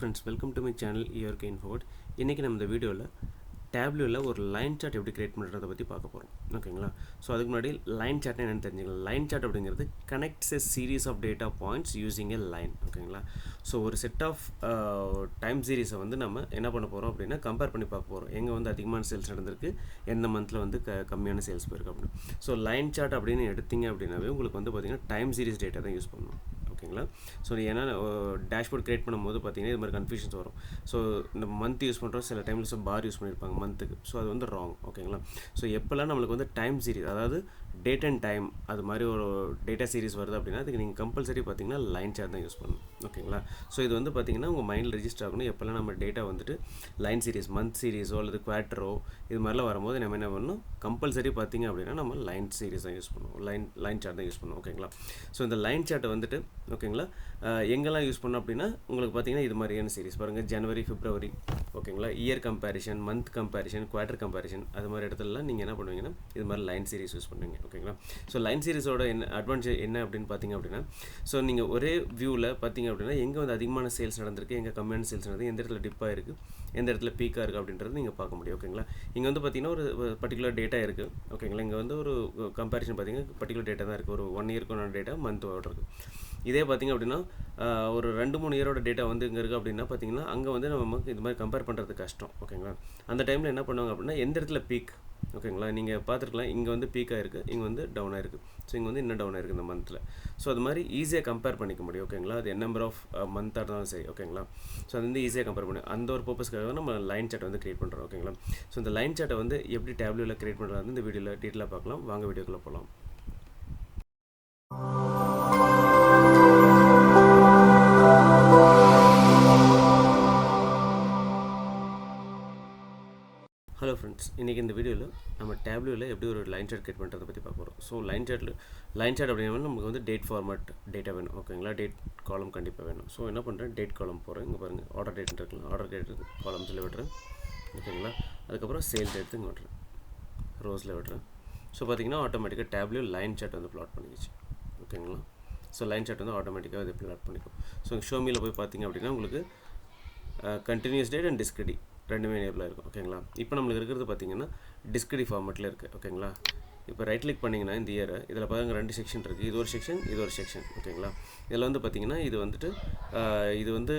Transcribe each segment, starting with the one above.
Friends, welcome to my channel ERK Infoword. இன்றைக்கி நம்ம இந்த வீடியோவில் டேப்லூவில் ஒரு லைன் சார்ட் எப்படி கிரியேட் பண்ணுறதை பற்றி பார்க்க போகிறோம். ஓகேங்களா? ஸோ அதுக்கு முன்னாடி லைன் சார்ட்னா என்னென்னு தெரிஞ்சுக்கலாம். லைன் சார்ட் அப்படிங்கிறது connects a series of data points using a line. ஓகேங்களா? ஸோ ஒரு செட் ஆஃப் டைம் சீரீஸை வந்து நம்ம என்ன பண்ண போகிறோம் அப்படின்னா கம்பேர் பண்ணி பார்க்க போகிறோம். எங்கே வந்து அதிகமான சேல்ஸ் நடந்திருக்கு, எந்த மந்தில் வந்து கம்மியான சேல்ஸ் போயிருக்கு அப்படின்னு. ஸோ லைன் சார்ட் அப்படின்னு எடுத்தீங்க அப்படின்னாவே உங்களுக்கு வந்து பார்த்திங்கன்னா டைம் சீரீஸ் டேட்டா தான் யூஸ் பண்ணணும். ஓகேங்களா? ஸோ ஏன்னா டேஷ்போர்ட் கிரியேட் பண்ணும்போது பார்த்தீங்கன்னா இது மாதிரி கன்ஃபியூஷன்ஸ் வரும். ஸோ இந்த மந்த் யூஸ் பண்ணுறோம், சில டைமில் பார் யூஸ் பண்ணியிருப்பாங்க மந்த்துக்கு. ஸோ அது வந்து ராங். ஓகேங்களா? ஸோ எப்போல்லாம் நம்மளுக்கு வந்து டைம் சீரீஸ், அதாவது டேட் அண்ட் டைம் அது மாதிரி ஒரு டேட்டா சீரீஸ் வருது அப்படின்னா அதுக்கு நீங்கள் கம்பல்சரி பார்த்தீங்கன்னா லைன் சார்ட் தான் யூஸ் பண்ணணும். ஓகேங்களா? ஸோ இது வந்து பார்த்தீங்கன்னா உங்கள் மைண்டில் ரெஜிஸ்டர் ஆகணும். எப்போல்லாம் நம்ம டேட்டா வந்துட்டு லைன் சீரீஸ், மந்த் சீரீஸோ அல்லது குவார்ட்டரோ இது மாதிரிலாம் வரும்போது நம்ம என்ன பண்ணணும், கம்பல்சரி பார்த்தீங்க அப்படின்னா நம்ம லைன் சீரீஸ் தான் யூஸ் பண்ணுவோம், லைன் சார்ட் தான் யூஸ் பண்ணுவோம். ஓகேங்களா? ஸோ இந்த லைன் சார்ட்டை வந்துட்டு ஓகேங்களா எங்கெல்லாம் யூஸ் பண்ணோம் அப்படின்னா உங்களுக்கு பார்த்தீங்கன்னா இது மாதிரியான சீரீஸ் பாருங்கள், ஜனவரி, பிப்ரவரி, ஓகேங்களா, year comparison, month comparison, quarter comparison, அது மாதிரி இடத்துலலாம் நீங்கள் என்ன பண்ணுவீங்கன்னா இது மாதிரி லைன் சீரீஸ் யூஸ் பண்ணுவீங்க. ஓகேங்களா? ஸோ லைன் சீரீஸோட என்ன அட்வான்டேஜ் என்ன அப்படின்னு பார்த்தீங்க அப்படின்னா, ஸோ நீங்கள் ஒரே வியூவில் பார்த்தீங்க அப்படின்னா எங்கே வந்து அதிகமான சேல்ஸ் நடந்திருக்கு, எங்கே கம்மியான சேல்ஸ் நடந்திருக்கு, எந்த இடத்துல டிப்பாக இருக்குது, எந்த இடத்துல பீக்காக இருக்குது அப்படின்றது நீங்கள் பார்க்க முடியும். ஓகேங்களா? இங்கே வந்து பார்த்தீங்கன்னா ஒரு பர்டிகுலர் டேட்டா இருக்குது. ஓகேங்களா? இங்கே வந்து ஒரு கம்பேரிஷன் பார்த்தீங்கன்னா பர்டிகுலர் டேட்டா தான் இருக்குது, ஒரு 1 இயர்க்கான டேட்டா மந்த்தோட இருக்குது. இதே பார்த்திங்க அப்படின்னா ஒரு 2-3 இயரோட டேட்டா வந்து இங்கே இருக்குது அப்படின்னா பார்த்தீங்கன்னா அங்கே வந்து நமக்கு இது மாதிரி கம்பேர் பண்ணுறது கஷ்டம். ஓகேங்களா? அந்த டைமில் என்ன பண்ணுவாங்க அப்படின்னா எந்த இடத்துல பீக், ஓகேங்களா, நீங்கள் பார்த்துருக்கலாம் இங்கே வந்து பீக்காக இருக்குது, இங்கே வந்து டவுனாக இருக்குது, ஸோ இங்கே வந்து இன்னும் டவுனாக இருக்குது இந்த மந்தில். ஸோ அது மாதிரி ஈஸியாக கம்பேர் பண்ணிக்க முடியும். ஓகேங்களா? அது நம்பர் ஆஃப் மந்த்தாக இருந்தாலும் சரி. ஓகேங்களா? ஸோ அது வந்து ஈஸியாக கம்பேர் பண்ணி அந்த ஒரு பர்பஸ்க்காக நம்ம லைன் சார்ட் வந்து கிரியேட் பண்ணுறோம். ஓகேங்களா? ஸோ இந்த லைன் சார்ட்டை வந்து எப்படி டேப்லூவில் கிரியேட் பண்ணுறது வந்து இந்த வீடியோவில் டீட்டெயிலாக பார்க்கலாம். வாங்க வீடியோக்குள்ளே போகலாம். ஹலோ ஃப்ரெண்ட்ஸ், இன்றைக்கி இந்த வீடியோவில் நம்ம டேப்லூவில் எப்படி ஒரு லைன் சார்ட் கிரியேட் பண்ணுறதை பற்றி பார்க்க போகிறோம். ஸோ லைன் சார்ட் அப்படின்னா நமக்கு வந்து டேட் ஃபார்மேட் டேட்டா வேணும். ஓகேங்களா? டேட் காலம் கண்டிப்பாக வேணும். ஸோ என்ன பண்ணுறேன், டேட் காலம் போகிறேன். இங்கே பாருங்கள், ஆர்டர் டேட் இருக்கலாம், ஆர்டர் டேட் காலம்ஸில் விடுறேன். ஓகேங்களா? அதுக்கப்புறம் சேல் டேட் இங்கே விடுறேன், ரோஸில் விடுறேன். ஸோ பார்த்தீங்கன்னா ஆட்டோமேட்டிக்காக டேப்லூ லைன் சார்ட் வந்து ப்ளாட் பண்ணிக்கிச்சு. ஓகேங்களா? ஸோ லைன் சார்ட் வந்து ஆட்டோமேட்டிக்காக இது ப்ளாட் பண்ணிக்கும். ஸோ ஷோமியில் போய் பார்த்தீங்க அப்படின்னா உங்களுக்கு கண்டினியூஸ் டேட் அண்ட் டிஸ்கிரிடி ரெண்டுமே எனேபிளாக இருக்கும். ஓகேங்களா? இப்போ நம்மளுக்கு இருக்கிறது பார்த்தீங்கன்னா டிஸ்கிரிடி ஃபார்மேட்டில் இருக்குது. ஓகேங்களா? இப்போ ரைட் கிளிக் பண்ணிங்கன்னா இந்த இயரை இதில் பாருங்கள் 2 செக்ஷன் இருக்குது. இது ஒரு செக்ஷன், இது ஒரு செக்ஷன். ஓகேங்களா? இதில் வந்து பார்த்தீங்கன்னா இது வந்து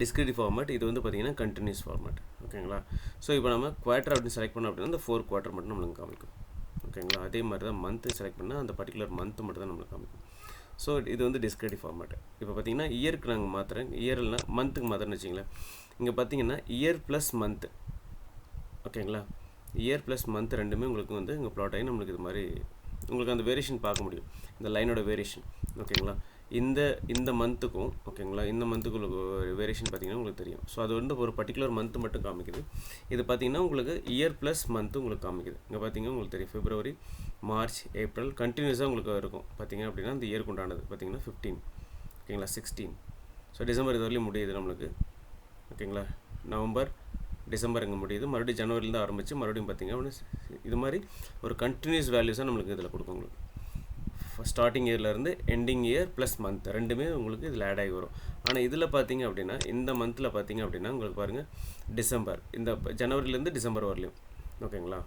டிஸ்கிரிடி ஃபார்மேட், இது வந்து பார்த்தீங்கன்னா கண்டினியூஸ் ஃபார்மேட். ஓகேங்களா? ஸோ இப்போ நம்ம குவார்ட்டர் அப்படின்னு செலக்ட் பண்ணோம் அப்படின்னா இந்த 4 குவார்ட்டர் மட்டும் நம்மளுக்கு காமிக்கும். ஓகேங்களா? அதே மாதிரி தான் மந்த்து செலக்ட் பண்ணால் அந்த பர்டிகுலர் மந்த்து மட்டும் தான் நம்மளுக்கு காமிக்கும். ஸோ இது வந்து டிஸ்கிரிடி ஃபார்மேட். இப்போ பார்த்தீங்கன்னா இயருக்கு நாங்கள் மாற்றுறேன், இயர்னா மந்த்துக்கு மாற்றுறேன்னு வச்சிங்களேன். இங்கே பார்த்தீங்கன்னா இயர் ப்ளஸ் மந்த்து. ஓகேங்களா? இயர் ப்ளஸ் மந்த் ரெண்டுமே உங்களுக்கு வந்து இங்கே ப்ளாட் ஆகி நம்மளுக்கு இது மாதிரி உங்களுக்கு அந்த வேரியேஷன் பார்க்க முடியும், இந்த லைனோட வேரியேஷன். ஓகேங்களா? இந்த மந்த்துக்கும், ஓகேங்களா, இந்த மந்த்துக்குள்ள வேரியேஷன் பார்த்தீங்கன்னா உங்களுக்கு தெரியும். ஸோ அது வந்து ஒரு பர்டிகுலர் மந்த்து மட்டும் காமிக்குது. இது பார்த்தீங்கன்னா உங்களுக்கு இயர் ப்ளஸ் மந்த்து உங்களுக்கு காமிக்குது. இங்கே பார்த்தீங்கன்னா உங்களுக்கு தெரியும் பிப்ரவரி, மார்ச், ஏப்ரல் கண்டினியூஸாக உங்களுக்கு இருக்கும். பார்த்தீங்க அப்படின்னா இந்த இயருக்கு உண்டானது பார்த்தீங்கன்னா 15, ஓகேங்களா, 16. ஸோ டிசம்பர் இது வரலையும் முடியுது நம்மளுக்கு. ஓகேங்களா? நவம்பர், டிசம்பர் இங்கே முடியுது, மறுபடியும் ஜனவரிலேருந்து ஆரம்பித்து மறுபடியும் பார்த்திங்க அப்படின்னா இது மாதிரி ஒரு கண்டினியூஸ் வேல்யூஸாக நம்மளுக்கு இதில் கொடுக்கும். உங்களுக்கு ஸ்டார்டிங் இயர்லேருந்து எண்டிங் இயர் ப்ளஸ் மந்த் ரெண்டுமே உங்களுக்கு இதில் ஆட் ஆகி வரும். ஆனால் இதில் பார்த்திங்க அப்படின்னா இந்த மந்தில் பார்த்திங்க அப்படின்னா உங்களுக்கு பாருங்கள் டிசம்பர், இந்த ஜனவரிலேருந்து டிசம்பர் வரலையும். ஓகேங்களா?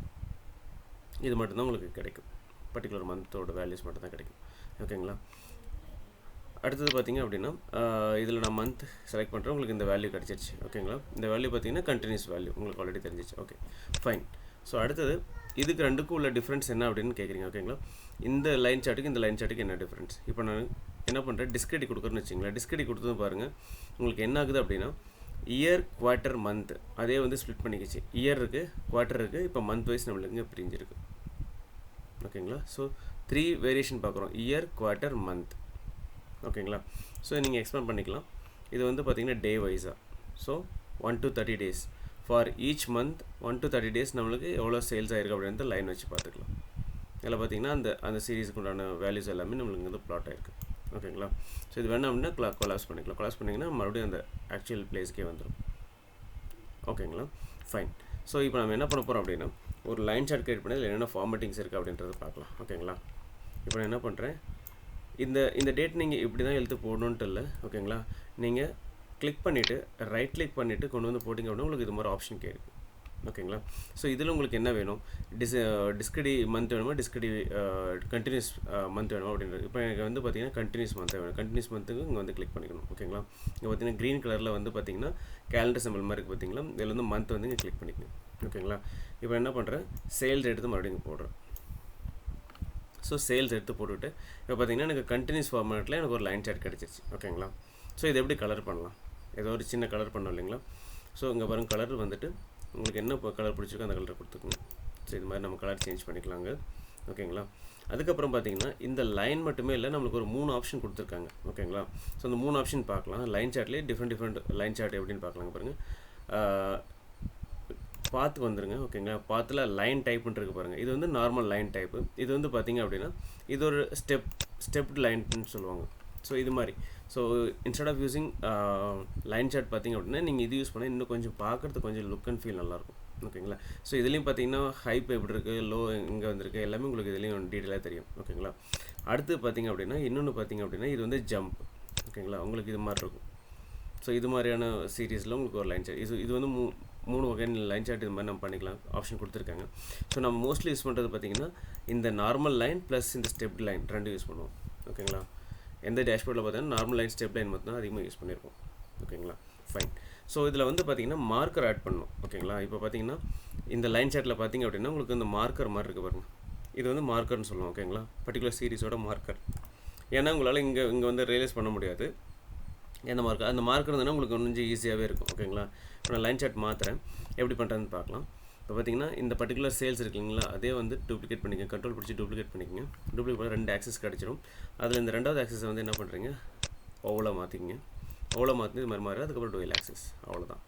இது மட்டும்தான் உங்களுக்கு கிடைக்கும், பர்டிகுலர் மந்தோட வேல்யூஸ் மட்டும் தான் கிடைக்கும். ஓகேங்களா? அடுத்தது பார்த்திங்க அப்படின்னா இதில் நான் மந்த் செலக்ட் பண்ணுறேன், உங்களுக்கு இந்த வேல்யூ கிடச்சிருச்சு. ஓகேங்களா? இந்த வேல்யூ பார்த்திங்கன்னா கண்டினியூஸ் வேல்யூ உங்களுக்கு ஆல்ரெடி தெரிஞ்சிச்சு. Okay, fine. ஸோ அடுத்தது இதுக்கு ரெண்டுக்கும் உள்ள டிஃப்ரென்ஸ் என்ன அப்படின்னு கேட்குறீங்க. ஓகேங்களா? இந்த லைன் சார்ட்டுக்கு இந்த லைன் சார்ட்டுக்கு என்ன டிஃப்ரென்ஸ்? இப்போ நான் என்ன பண்ணுறேன், டிஸ்கிரிடி கொடுக்குறேன்னு வச்சிங்களேன். டிஸ்கிரிடி கொடுத்தது பாருங்கள் உங்களுக்கு என்ன ஆகுது அப்படின்னா இயர், குவார்ட்டர், மந்த் அதே வந்து ஸ்ப்ளிட் பண்ணிக்கிச்சு. இயர் இருக்குது, குவார்ட்டர் இருக்குது, இப்போ மந்த் வைஸ் நம்மளுக்கு இங்கே பிரிஞ்சிருக்கு. ஓகேங்களா? ஸோ 3 வேரியேஷன் பார்க்குறோம், இயர், குவார்ட்டர், மந்த். ஓகேங்களா? ஸோ நீங்கள் எக்ஸ்பேண்ட் பண்ணிக்கலாம். இது வந்து பார்த்திங்கன்னா டே வைஸாக. So 1 to 30 days for each month 1 to 30 days நம்மளுக்கு எவ்வளோ சேல்ஸ் ஆகிருக்கு அப்படின்றது லைன் வச்சு பார்த்துக்கலாம். இதில் பார்த்திங்கன்னா அந்த சீரீஸுக்கு உண்டான வேல்யூஸ் எல்லாமே நம்மளுக்கு வந்து ப்ளாட் ஆகிருக்கு. ஓகேங்களா? ஸோ இது வேணாம் அப்படின்னா கொலாப்ஸ் பண்ணிக்கலாம். கொலாப்ஸ் பண்ணிங்கன்னா மறுபடியும் அந்த ஆக்சுவல் பிளேஸ்க்கே வந்துடும். ஓகேங்களா? ஃபைன். ஸோ இப்போ நம்ம என்ன பண்ண போகிறோம் அப்படின்னா ஒரு லைன் சார்ட் கிரியேட் பண்ணி என்னென்ன ஃபார்மேட்டிங்ஸ் இருக்குது அப்படின்றத பார்க்கலாம். ஓகேங்களா? இப்போ நான் என்ன பண்ணுறேன், இந்த டேட் நீங்கள் இப்படி தான் எழுத்து போடணுன்ட்டு இல்லை. ஓகேங்களா? நீங்கள் கிளிக் பண்ணிவிட்டு ரைட் கிளிக் பண்ணிவிட்டு கொண்டு வந்து போட்டிங்க அப்படின்னா உங்களுக்கு இது மாதிரி ஆப்ஷன் கேட்குது. ஓகேங்களா? ஸோ இதில் உங்களுக்கு என்ன வேணும், டிஸ்கடி மந்த் வேணுமா, டிஸ்கடி கண்டினியூஸ் மந்த் வேணுமா அப்படின்றது. இப்போ எனக்கு வந்து பார்த்தீங்கன்னா கண்டினியூஸ் மந்த் வேணும். கண்டினியூஸ் மந்த்துக்கு இங்கே வந்து கிளிக் பண்ணிக்கணும். ஓகேங்களா? இங்கே பார்த்தீங்கன்னா க்ரீன் கலரில் வந்து பார்த்தீங்கன்னா கேலண்டர் சிம்பிள் மாதிரி இருக்குது பார்த்தீங்களா, இதில் வந்து மந்த் வந்து இங்கே கிளிக் பண்ணிக்கணும். ஓகேங்களா? இப்போ என்ன பண்ணுறேன், சேல்ஸ் எடுத்து மறுபடியும் இங்கே போடுறேன். ஸோ சேல்ஸ் எடுத்து போட்டுவிட்டு இப்போ பார்த்தீங்கன்னா எனக்கு கண்டினியூஸ் ஃபார்மேட்டில் எனக்கு ஒரு லைன் சார்ட் கிடச்சிருச்சு. ஓகேங்களா? ஸோ இது எப்படி கலர் பண்ணலாம், ஏதோ ஒரு சின்ன கலர் பண்ணோம் இல்லைங்களா. ஸோ இங்கே பாருங்கள், கலர் வந்துட்டு உங்களுக்கு என்ன கலர் பிடிச்சிருக்கோ அந்த கலரை கொடுத்துக்குங்க. ஸோ இது மாதிரி நம்ம கலர் சேஞ்ச் பண்ணிக்கலாங்க. ஓகேங்களா? அதுக்கப்புறம் பார்த்தீங்கன்னா இந்த லைன் மட்டுமே இல்லை, நம்மளுக்கு ஒரு 3 ஆப்ஷன் கொடுத்துருக்காங்க. ஓகேங்களா? ஸோ அந்த 3 ஆப்ஷன் பார்க்கலாம். லைன் சார்ட்லேயே டிஃப்ரெண்ட் லைன் சார்ட் எப்படின்னு பார்க்கலாங்க. பாருங்கள், பாத்துக்கு வந்துருங்க. ஓகேங்களா? பாத்தில் லைன் டைப்புன்னு இருக்குது பாருங்கள். இது வந்து நார்மல் லைன் டைப்பு. இது வந்து பார்த்திங்க அப்படின்னா இது ஒரு ஸ்டெப்டு லைன்னு சொல்லுவாங்க. ஸோ இது மாதிரி. So instead of using line chart பார்த்திங்க அப்படின்னா நீங்கள் இது யூஸ் பண்ணால் இன்னும் கொஞ்சம் பார்க்குறதுக்கு கொஞ்சம் லுக் அண்ட் ஃபீல் நல்லாயிருக்கும். ஓகேங்களா? ஸோ இதுலேயும் பார்த்தீங்கன்னா ஹைப் எப்படி இருக்குது, லோ எங்கே வந்திருக்கு, எல்லாமே உங்களுக்கு இதுலேயும் டீட்டெயிலாக தெரியும். ஓகேங்களா? அடுத்து பார்த்திங்க அப்படின்னா இன்னொன்று பார்த்திங்க அப்படின்னா இது வந்து ஜம்ப். ஓகேங்களா? உங்களுக்கு இது மாதிரி இருக்கும். ஸோ இது மாதிரியான சீரீஸில் உங்களுக்கு ஒரு லைன் சார்ட், இது வந்து 3 வகையான லைன் சார்ட் இது மாதிரி நம்ம பண்ணிக்கலாம், ஆப்ஷன் கொடுத்துருக்காங்க. ஸோ நம்ம மோஸ்ட்லி யூஸ் பண்ணுறது பார்த்திங்கன்னா இந்த நார்மல் லைன் ப்ளஸ் இந்த ஸ்டெப் லைன் ரெண்டு யூஸ் பண்ணுவோம். ஓகேங்களா? எந்த டேஷ்போர்டில் பார்த்தீங்கன்னா நார்மல் லைன் ஸ்டெப் லைன் மட்டும் தான் அதிகமாக யூஸ் பண்ணியிருக்கோம். ஓகேங்களா? ஃபைன். ஸோ இதில் வந்து பார்த்திங்கன்னா மார்க்கர் ஆட் பண்ணணும். ஓகேங்களா? இப்போ பார்த்திங்கன்னா இந்த லைன் சார்ட்டில் பார்த்திங்க அப்படின்னா உங்களுக்கு இந்த மார்க்கர் மாதிரி இருக்குது பாருங்கள். இது வந்து மார்க்கர்னு சொல்லுவோம். ஓகேங்களா? பர்டிகுலர் சீரீஸோட மார்க்கர். ஏன்னா உங்களால் இங்கே வந்து ரியலைஸ் பண்ண முடியாது எந்த மார்க்கர். அந்த மார்க்கர் இருந்ததுன்னா உங்களுக்கு கொஞ்சம் ஈஸியாகவே இருக்கும். ஓகேங்களா? இப்போ நான் லைன் சார்ட் மாற்றுறேன், எப்படி பண்ணுறதுன்னு பார்க்கலாம். இப்போ பார்த்தீங்கன்னா இந்த பர்டிகுலர் சேல்ஸ் இருக்குங்களா, அதே வந்து டூப்ளிகேட் பண்ணிக்கங்க. கண்ட்ரோல் பிடிச்சி டூப்ளிகேட் பண்ணிக்கங்க. டூப்ளிகேட் பண்ண 2 ஆக்சஸ் கிடச்சிரும். அதில் இந்த 2வது ஆக்சஸை வந்து என்ன பண்ணுறீங்க, ஓவலாக மாற்றிக்கிங்க. ஓவலாக மாற்றி இது மாதிரி அதுக்கப்புறம் டூயல் ஆக்சஸ், அவ்வளோதான்.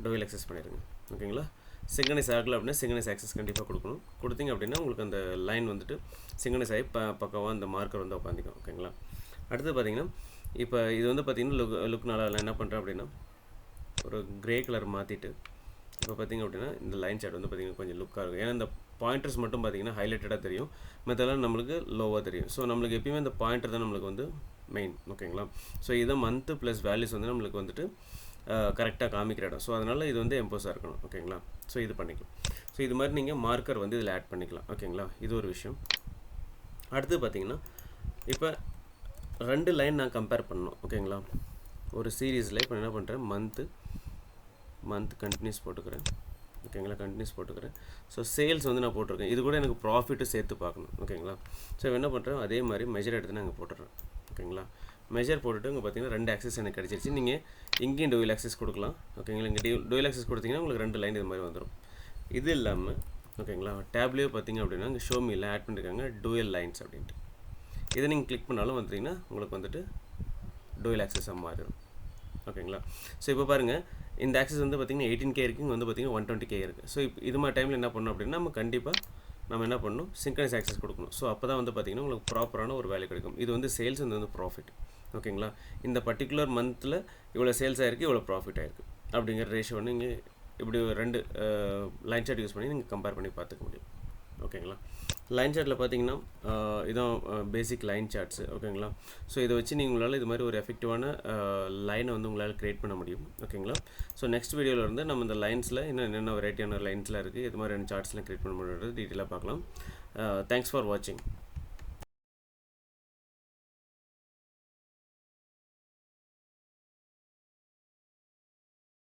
டூயல் ஆக்சஸ் பண்ணிடுங்க. ஓகேங்களா? சிங்கனைஸ் ஆகலை அப்படின்னா சிங்கனைஸ் ஆக்சஸ் கண்டிப்பாக கொடுக்கணும். கொடுத்தீங்க அப்படின்னா உங்களுக்கு அந்த லைன் வந்துட்டு சிங்கனைஸ் ஆகி பக்கமாக அந்த மார்க்கர் வந்து உட்காந்துக்கும். ஓகேங்களா? அடுத்து பார்த்தீங்கன்னா இப்போ இது வந்து பார்த்திங்கன்னா லுக் நல்லா என்ன பண்ணுறேன் அப்படின்னா ஒரு க்ரே கலர் மாற்றிட்டு இப்போ பார்த்திங்க அப்படின்னா இந்த லைன் சார்ட் வந்து பார்த்திங்கன்னா கொஞ்சம் லுக்காக இருக்கும். ஏன்னா இந்த பாயிண்டர்ஸ் மட்டும் பார்த்திங்கன்னா ஹைலைட்டடாக தெரியும், மற்றெல்லாம் நம்மளுக்கு லோவாக தெரியும். ஸோ நம்மளுக்கு எப்பயுமே இந்த பாயிண்டர் தான் நம்மளுக்கு வந்து மெயின். ஓகேங்களா? ஸோ இதை மந்த்து ப்ளஸ் வேல்யூஸ் வந்து நம்மளுக்கு வந்துட்டு கரெக்டாக காமிக்கிற இடம். ஸோ அதனால் இது வந்து எம்போஸாக இருக்கணும். ஓகேங்களா? ஸோ இது பண்ணிக்கலாம். ஸோ இது மாதிரி நீங்கள் மார்க்கர் வந்து இதில் ஆட் பண்ணிக்கலாம். ஓகேங்களா? இது ஒரு விஷயம். அடுத்து பார்த்திங்கன்னா இப்போ 2 லைன் நான் கம்பேர் பண்ணணும். ஓகேங்களா? ஒரு சீரீஸில் இப்போ என்ன பண்ணுறேன், மந்த் கண்டினியூஸ் போட்டுக்கிறேன். ஓகேங்களா? கண்டினியூஸ் போட்டுக்கிறேன். ஸோ சேல்ஸ் வந்து நான் போட்டிருக்கேன். இது கூட எனக்கு ப்ராஃபிட்டு சேர்த்து பார்க்கணும். ஓகேங்களா? ஸோ என்ன பண்ணுறேன், அதே மாதிரி மெஜர் எடுத்து நான் இங்கே போட்டுறேன். ஓகேங்களா? மெஜர் போட்டுட்டு இங்கே பார்த்தீங்கன்னா 2 ஆக்சஸ் எனக்கு கிடச்சிருச்சு. நீங்கள் இங்கேயும் டூயல் ஆக்சஸ் கொடுக்கலாம். ஓகேங்களா? இங்கே டூயல் ஆக்சஸ் கொடுத்தீங்கன்னா உங்களுக்கு 2 லைன் இது மாதிரி வந்துடும். இது இல்லாமல் ஓகேங்களா, டேப்லேயே பார்த்தீங்க அப்படின்னா இங்கே ஷோமியில் ஆட் பண்ணியிருக்காங்க டூயல் லைன்ஸ் அப்படின்ட்டு. இதை நீங்கள் கிளிக் பண்ணாலும் வந்துட்டிங்கன்னா உங்களுக்கு வந்துட்டு டூயல் ஆக்சஸாக மாறிடும். ஓகேங்களா? ஸோ இப்போ பாருங்கள், இந்த ஆக்சஸ் வந்து பார்த்திங்கன்னா 18K இருக்குது, இங்கே வந்து பார்த்திங்கன்னா 120K இருக்குது. ஸோ இப்போ இது மாதிரி டைமில் என்ன பண்ணணும் அப்படின்னா நம்ம என்ன பண்ணணும், சிங்க்ரனைஸ் ஆக்சஸ் கொடுக்கணும். ஸோ அப்போ தான் வந்து பார்த்திங்கன்னா உங்களுக்கு ப்ராப்பரான ஒரு வேல்யூ கிடைக்கும். இது வந்து சேல்ஸ், இது வந்து ப்ராஃபிட். ஓகேங்களா? இந்த பர்டிகுலர் மந்தில் இவ்வளோ சேல்ஸ் ஆகிருக்கு, இவ்வளோ ப்ராஃபிட் ஆகிருக்கு அப்படிங்கிற ரேஷியோ வந்து நீங்கள் இப்படி 2 லைன் சார்ட் யூஸ் பண்ணி நீங்கள் கம்பேர் பண்ணி பார்த்துக்க முடியும். ஓகேங்களா? லைன் சார்ட்டில் பார்த்தீங்கன்னா இதான் பேசிக் லைன் சார்ட்ஸு. ஓகேங்களா? ஸோ இதை வச்சு உங்களால் இது மாதிரி ஒரு எஃபெக்டிவான லைனை வந்து உங்களால் க்ரியேட் பண்ண முடியும். ஓகேங்களா? ஸோ நெக்ஸ்ட் வீடியோவில் வந்து நம்ம இந்த லைன்ஸில் இன்னும் என்னென்ன வெரைட்டியான லைன்ஸ்லாம் இருக்குது, இது மாதிரியான சார்ட்ஸ்லாம் க்ரியேட் பண்ண முடியுறது டீட்டெயிலாக பார்க்கலாம். தேங்க்ஸ் ஃபார் வாட்சிங்.